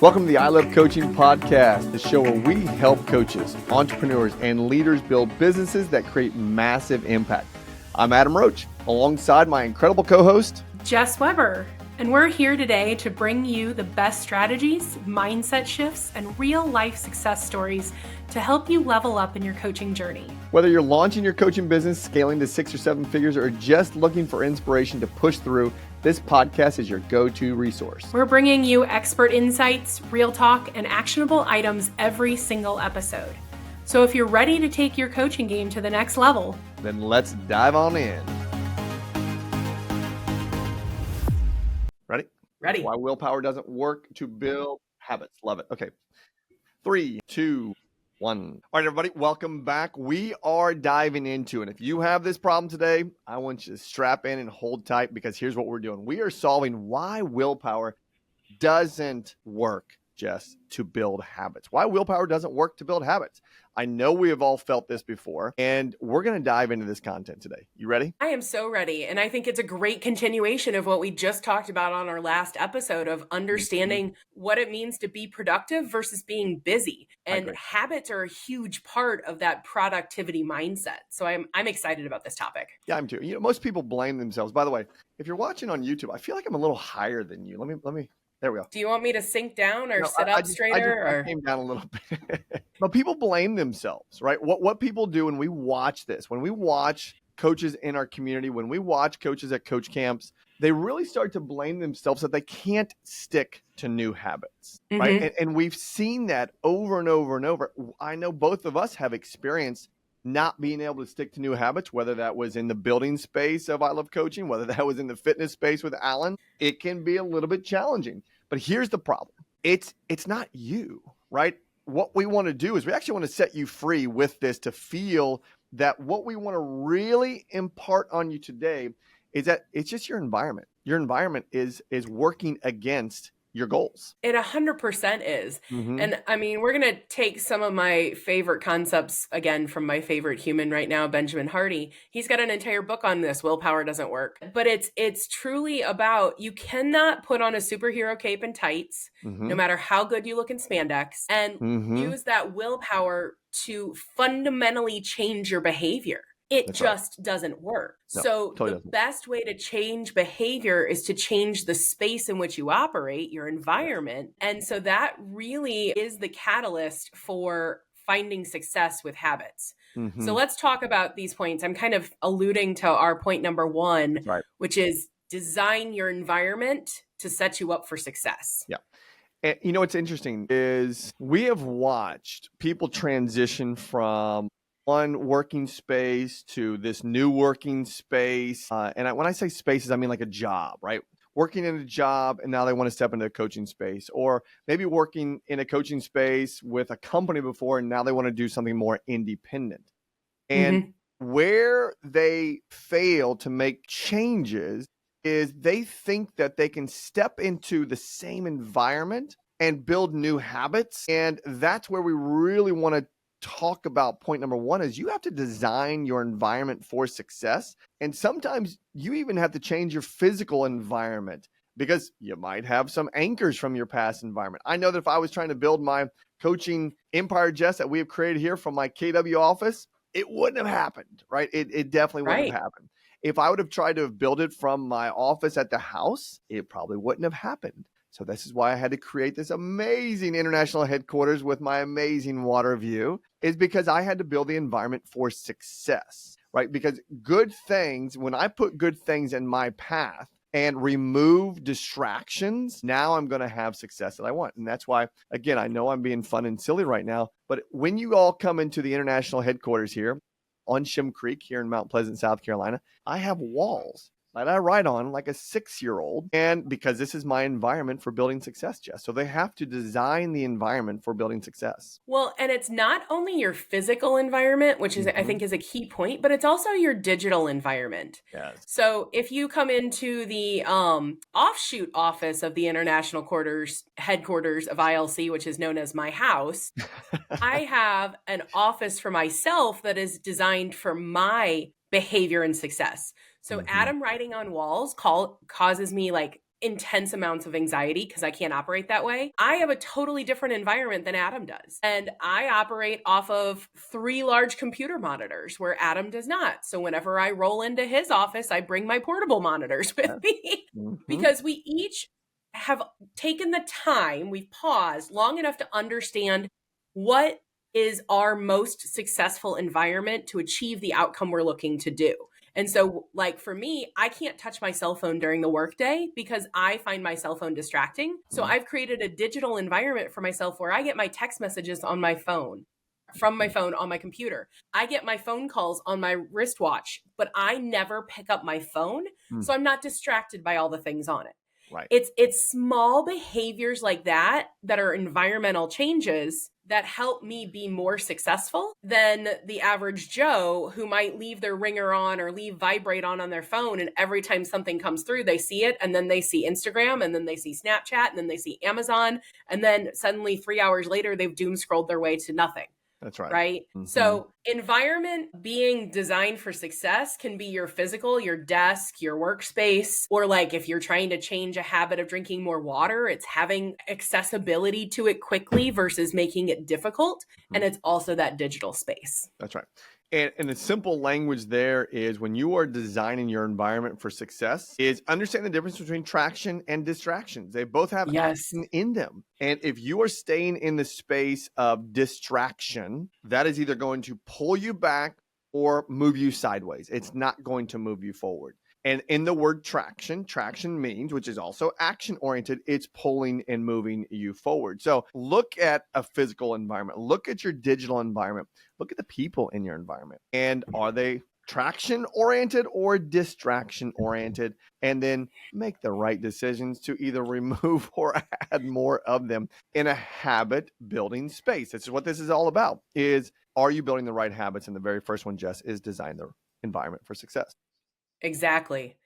Welcome to the I Love Coaching podcast, the show where we help coaches, entrepreneurs, and leaders build businesses that create massive impact. I'm Adam Roach, alongside my incredible co-host, Jess Webber, and we're here today to bring you the best strategies, mindset shifts, and real-life success stories to help you level up in your coaching journey. Whether you're launching your coaching business, scaling to 6 or 7 figures, or just looking for inspiration to push through, this podcast is your go-to resource. We're bringing you expert insights, real talk, and actionable items every single episode. So if you're ready to take your coaching game to the next level, then let's dive on in. Ready? Ready. Why willpower doesn't work to build habits. Love it. Okay. 3, 2, 1. All right, everybody, welcome back. We are diving into, and if you have this problem today, I want you to strap in and hold tight, because here's what we're doing. We are solving why willpower doesn't work, Jess, to build habits. Why willpower doesn't work to build habits. I know we have all felt this before, and we're going to dive into this content today. You ready? I am so ready. And I think it's a great continuation of what we just talked about on our last episode of understanding what it means to be productive versus being busy. And habits are a huge part of that productivity mindset. So I'm excited about this topic. Yeah, I'm too. You know, most people blame themselves. By the way, if you're watching on YouTube, I feel like I'm a little higher than you. Let me. There we go. Do you want me to sink down or sit up straighter? I came down a little bit. But people blame themselves, right? What people do when we watch this, when we watch coaches in our community, when we watch coaches at coach camps, they really start to blame themselves that they can't stick to new habits, right? And we've seen that over and over and over. I know both of us have experienced not being able to stick to new habits, whether that was in the building space of I Love Coaching, whether that was in the fitness space with Alan. It can be a little bit challenging. But here's the problem. It's not you, right? What we want to do is we actually want to set you free with this to feel that what we want to really impart on you today is that it's just your environment. Your environment is working against your goals. It 100% is. And I mean, we're going to take some of my favorite concepts again from my favorite human right now, Benjamin Hardy. He's got an entire book on this, Willpower Doesn't Work. But it's truly about, you cannot put on a superhero cape and tights, no matter how good you look in spandex, and use that willpower to fundamentally change your behavior. It just doesn't work. No, so the best way to change behavior is to change the space in which you operate, your environment. And so that really is the catalyst for finding success with habits. So let's talk about these points. I'm kind of alluding to our point number 1, which is design your environment to set you up for success. Yeah. And you know, what's interesting is we have watched people transition from one working space to this new working space. And when I say spaces, I mean like a job, right? Working in a job, and now they want to step into a coaching space, or maybe working in a coaching space with a company before, and now they want to do something more independent. And where they fail to make changes is they think that they can step into the same environment and build new habits. And that's where we really want to talk about point number 1 is you have to design your environment for success. And sometimes you even have to change your physical environment because you might have some anchors from your past environment. I know that if I was trying to build my coaching empire, Jess, that we have created here from my KW office, it wouldn't have happened, right? It definitely wouldn't have happened. If I would have tried to build it from my office at the house, it probably wouldn't have happened. So this is why I had to create this amazing international headquarters with my amazing water view, is because I had to build the environment for success, right? Because good things, when I put good things in my path and remove distractions, now I'm going to have success that I want. And that's why, again, I know I'm being fun and silly right now, but when you all come into the international headquarters here on Shim Creek here in Mount Pleasant, South Carolina, I have walls that I write on like a 6-year-old. And because this is my environment for building success, Jess. So they have to design the environment for building success. Well, and it's not only your physical environment, which is, I think, is a key point, but it's also your digital environment. Yes. So if you come into the offshoot office of the international headquarters of ILC, which is known as my house, I have an office for myself that is designed for my behavior and success. So Adam writing on walls causes me like intense amounts of anxiety because I can't operate that way. I have a totally different environment than Adam does. And I operate off of 3 large computer monitors where Adam does not. So whenever I roll into his office, I bring my portable monitors with me because we each have taken the time, we've paused long enough to understand what is our most successful environment to achieve the outcome we're looking to do. And so, like for me, I can't touch my cell phone during the workday because I find my cell phone distracting. So I've created a digital environment for myself where I get my text messages on my phone, from my phone on my computer. I get my phone calls on my wristwatch, but I never pick up my phone. So I'm not distracted by all the things on it. Right. It's small behaviors like that are environmental changes that help me be more successful than the average Joe who might leave their ringer on or leave vibrate on their phone. And every time something comes through, they see it. And then they see Instagram, and then they see Snapchat, and then they see Amazon. And then suddenly 3 hours later, they've doom scrolled their way to nothing. That's right. Right. So environment being designed for success can be your physical, your desk, your workspace, or like if you're trying to change a habit of drinking more water, it's having accessibility to it quickly versus making it difficult. And it's also that digital space. That's right. And the simple language there is when you are designing your environment for success is understand the difference between traction and distractions. They both have action in them. And if you are staying in the space of distraction, that is either going to pull you back or move you sideways. It's not going to move you forward. And in the word traction means, which is also action-oriented, it's pulling and moving you forward. So look at a physical environment. Look at your digital environment. Look at the people in your environment. And are they traction-oriented or distraction-oriented? And then make the right decisions to either remove or add more of them in a habit-building space. This is what this is all about, is are you building the right habits? And the very first one, Jess, is design the environment for success. Exactly.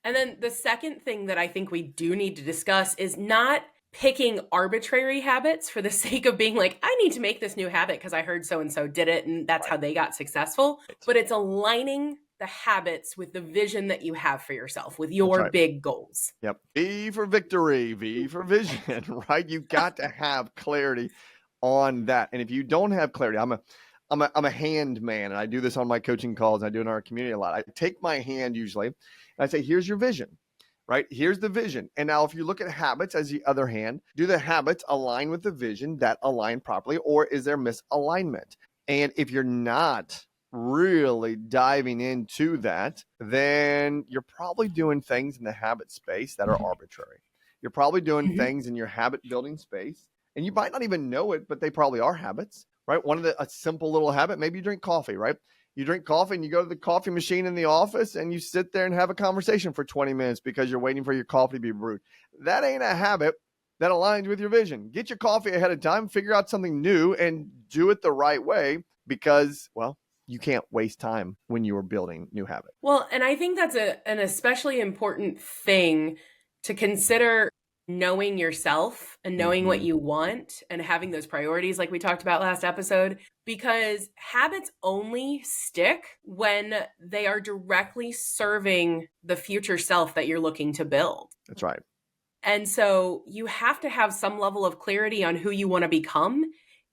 And then the second thing that I think we do need to discuss is not picking arbitrary habits for the sake of being like, I need to make this new habit because I heard so-and-so did it and that's how they got successful. But it's aligning the habits with the vision that you have for yourself, with your big goals. Yep. V for victory, V for vision, right? You've got to have clarity on that. And if you don't have clarity, I'm a hand man, and I do this on my coaching calls. I do it in our community a lot. I take my hand usually, and I say, here's your vision, right? Here's the vision. And now if you look at habits as the other hand, do the habits align with the vision that align properly, or is there misalignment? And if you're not really diving into that, then you're probably doing things in the habit space that are arbitrary. You're probably doing things in your habit building space, and you might not even know it, but they probably are habits. Right? A simple little habit, maybe you drink coffee, right? You drink coffee and you go to the coffee machine in the office and you sit there and have a conversation for 20 minutes because you're waiting for your coffee to be brewed. That ain't a habit that aligns with your vision. Get your coffee ahead of time, figure out something new and do it the right way because, well, you can't waste time when you are building new habits. Well, and I think that's an especially important thing to consider, knowing yourself and knowing what you want and having those priorities like we talked about last episode, because habits only stick when they are directly serving the future self that you're looking to build. That's right. And so you have to have some level of clarity on who you want to become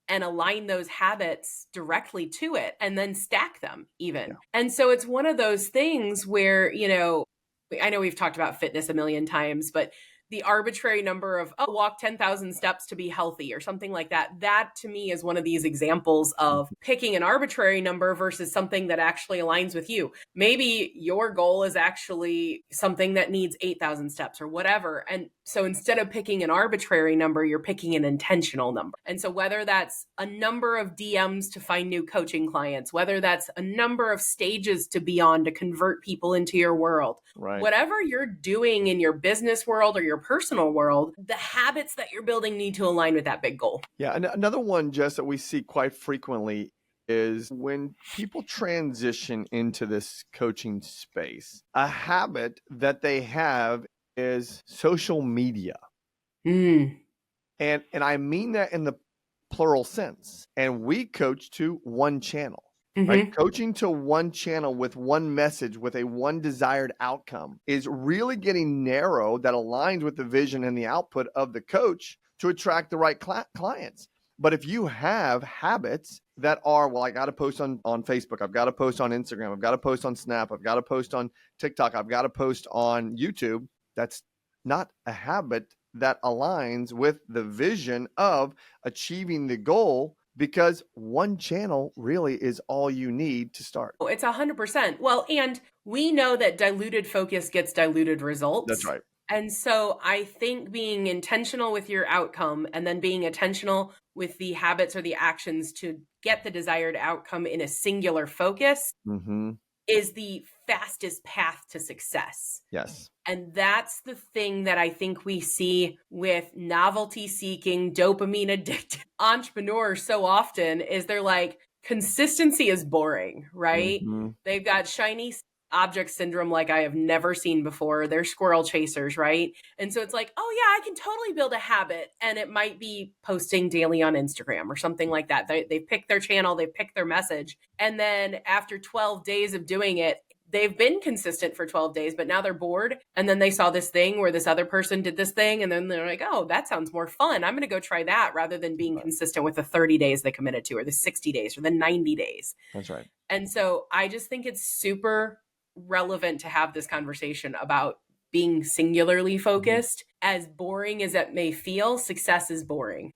and align those habits directly to it and then stack them even. Yeah. And so it's one of those things where, I know we've talked about fitness a million times, but the arbitrary number of, walk 10,000 steps to be healthy or something like that. That to me is one of these examples of picking an arbitrary number versus something that actually aligns with you. Maybe your goal is actually something that needs 8,000 steps or whatever. And so instead of picking an arbitrary number, you're picking an intentional number. And so whether that's a number of DMs to find new coaching clients, whether that's a number of stages to be on to convert people into your world, whatever you're doing in your business world or your personal world, the habits that you're building need to align with that big goal. Yeah. And another one, Jess, that we see quite frequently is when people transition into this coaching space, a habit that they have is social media. And I mean that in the plural sense. And we coach to one channel. right? Coaching to one channel with one message, with a one desired outcome is really getting narrow that aligns with the vision and the output of the coach to attract the right clients. But if you have habits that are, well, I got to post on Facebook, I've got to post on Instagram, I've got to post on Snap, I've got to post on TikTok, I've got to post on YouTube, that's not a habit that aligns with the vision of achieving the goal, because one channel really is all you need to start. It's 100%. Well, and we know that diluted focus gets diluted results. That's right. And so I think being intentional with your outcome and then being intentional with the habits or the actions to get the desired outcome in a singular focus is the fastest path to success. Yes. And that's the thing that I think we see with novelty seeking, dopamine addicted entrepreneurs so often is they're like, consistency is boring, right? They've got shiny object syndrome like I have never seen before. They're squirrel chasers, right? And so it's like, oh yeah, I can totally build a habit. And it might be posting daily on Instagram or something like that. They pick their channel, they pick their message. And then after 12 days of doing it, they've been consistent for 12 days, but now they're bored. And then they saw this thing where this other person did this thing. And then they're like, oh, that sounds more fun. I'm going to go try that, rather than being consistent with the 30 days they committed to, or the 60 days or the 90 days. That's right. And so I just think it's super relevant to have this conversation about being singularly focused. As boring as it may feel, success is boring.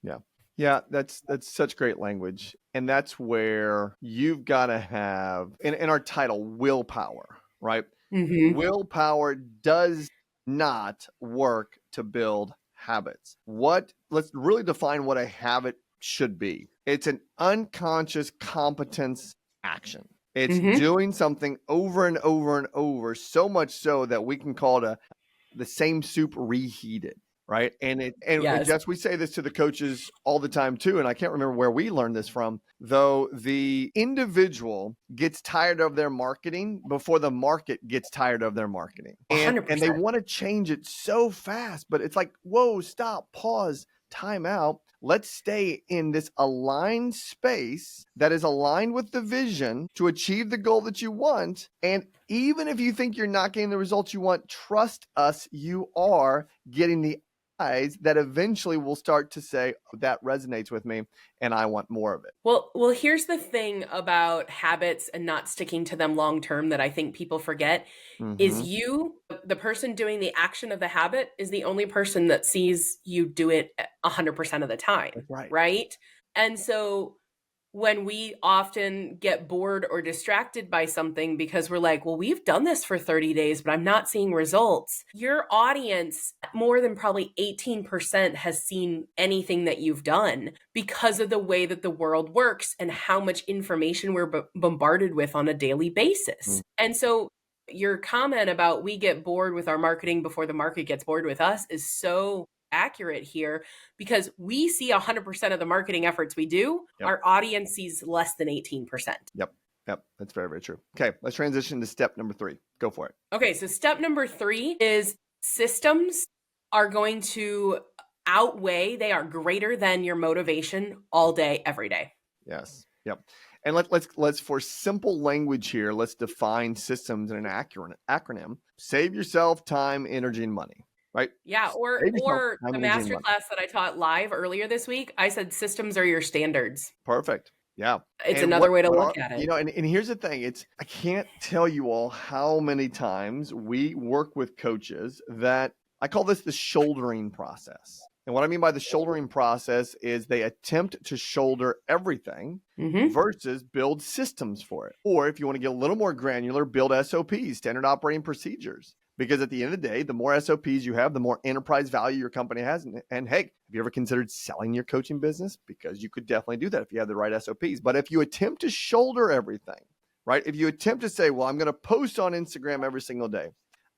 Yeah, that's such great language. And that's where you've got to have, in our title, willpower, right? Willpower does not work to build habits. Let's really define what a habit should be. It's an unconscious competence action. It's doing something over and over and over, so much so that we can call it the same soup reheated. Right. And Jess, we say this to the coaches all the time too. And I can't remember where we learned this from, though. The individual gets tired of their marketing before the market gets tired of their marketing. And they want to change it so fast, but it's like, whoa, stop, pause, time out. Let's stay in this aligned space that is aligned with the vision to achieve the goal that you want. And even if you think you're not getting the results you want, trust us, you are getting the that eventually will start to say, oh, that resonates with me and I want more of it. Well, here's the thing about habits and not sticking to them long term that I think people forget is the person doing the action of the habit is the only person that sees you do it 100% of the time. Right? And so when we often get bored or distracted by something because we're like, well, we've done this for 30 days, but I'm not seeing results. Your audience, more than probably 18%, has seen anything that you've done because of the way that the world works and how much information we're bombarded with on a daily basis. And so your comment about we get bored with our marketing before the market gets bored with us is so accurate here, because we see 100% of the marketing efforts we do. Our audience sees less than 18%. Yep. That's very, very true. Okay. Let's transition to step number 3. Go for it. Okay. So step number 3 is systems are going to outweigh, they are greater than your motivation all day, every day. Yes. Yep. And let's for simple language here, let's define systems in an acronym. Save yourself time, energy, and money. Right. Yeah. Or the masterclass that I taught live earlier this week, I said systems are your standards. Perfect. Yeah. It's another way to look at it. And here's the thing. I can't tell you all how many times we work with coaches that I call this the shouldering process. And what I mean by the shouldering process is they attempt to shoulder everything versus build systems for it. Or if you want to get a little more granular, build SOPs, standard operating procedures. Because at the end of the day, the more SOPs you have, the more enterprise value your company has. And hey, have you ever considered selling your coaching business? Because you could definitely do that if you have the right SOPs. But if you attempt to shoulder everything, right? If you attempt to say, well, I'm going to post on Instagram every single day.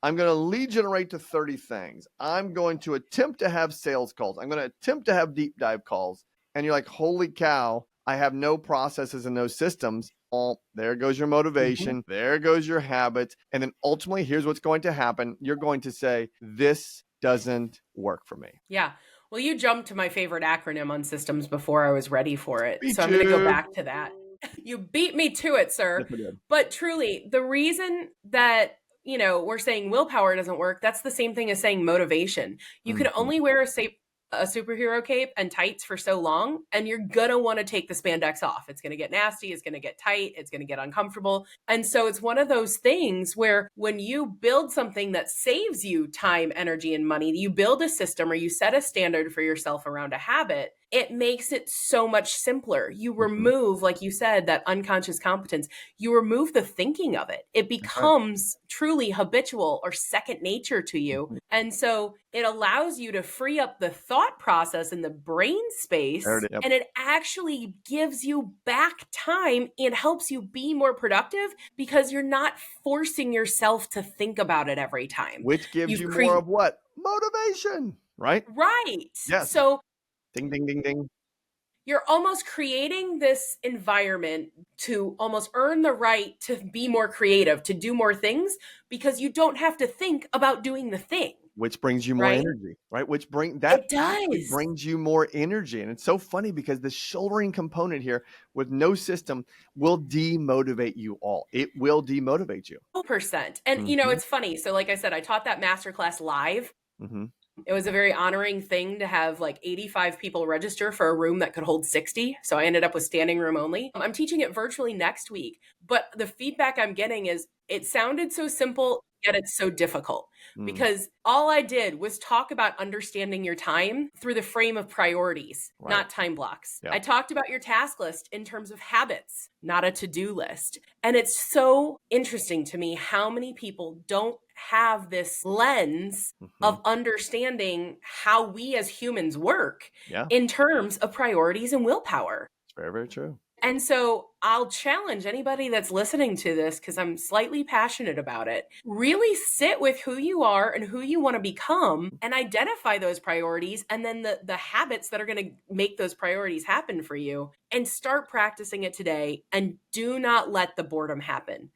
I'm going to lead generate to 30 things. I'm going to attempt to have sales calls. I'm going to attempt to have deep dive calls. And you're like, holy cow, I have no processes and no systems. Oh, there goes your motivation. There goes your habits. And then ultimately, here's what's going to happen. You're going to say, this doesn't work for me. Yeah. Well, you jumped to my favorite acronym on systems before I was ready for it. So I'm going to go back to that. You beat me to it, sir. Yes, I did. But truly, the reason that, we're saying willpower doesn't work, that's the same thing as saying motivation. You can only wear a superhero cape and tights for so long, and you're gonna want to take the spandex off. It's gonna get nasty, it's gonna get tight, it's gonna get uncomfortable. And so it's one of those things where when you build something that saves you time, energy, and money, you build a system or you set a standard for yourself around a habit, it makes it so much simpler. You remove, like you said, that unconscious competence. You remove the thinking of it. It becomes truly habitual or second nature to you. And so it allows you to free up the thought process in the brain space. And it actually gives you back time and helps you be more productive because you're not forcing yourself to think about it every time. Which gives you more of what? Motivation, right? Right. Yes. So ding, ding, ding, ding. You're almost creating this environment to almost earn the right to be more creative, to do more things, because you don't have to think about doing the thing. Which brings you more energy, right? Actually brings you more energy. And it's so funny because the shouldering component here with no system will demotivate you all. It will demotivate you. 100%. And it's funny. So like I said, I taught that masterclass live. It was a very honoring thing to have like 85 people register for a room that could hold 60. So I ended up with standing room only. I'm teaching it virtually next week, but the feedback I'm getting is it sounded so simple, yet it's so difficult because all I did was talk about understanding your time through the frame of priorities, not time blocks. I talked about your task list in terms of habits, not a to-do list. And it's so interesting to me how many people don't have this lens of understanding how we as humans work in terms of priorities and willpower. It's very, very true. And so I'll challenge anybody that's listening to this, because I'm slightly passionate about it. Really sit with who you are and who you want to become and identify those priorities and then the habits that are going to make those priorities happen for you, and start practicing it today. And do not let the boredom happen.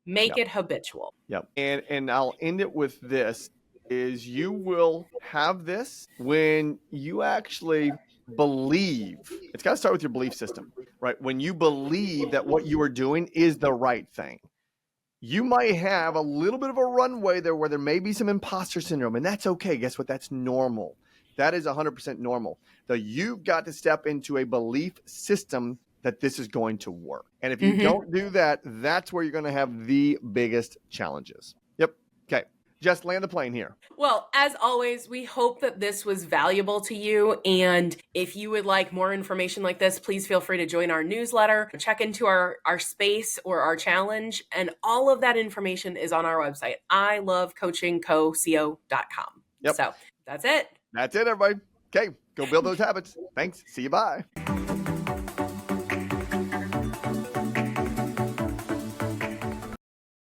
Make it habitual. Yep. And I'll end it with this, is you will have this when you actually believe. It's got to start with your belief system, right? When you believe that what you are doing is the right thing. You might have a little bit of a runway there where there may be some imposter syndrome, and that's okay. Guess what? That's normal. That is 100% normal. So you've got to step into a belief system that this is going to work. And if you don't do that, that's where you're going to have the biggest challenges. Yep. Okay. Just land the plane here. Well, as always, we hope that this was valuable to you. And if you would like more information like this, please feel free to join our newsletter, check into our space or our challenge. And all of that information is on our website, ilovecoachingco.com. Yep. So that's it. That's it, everybody. Okay. Go build those habits. Thanks. See you. Bye.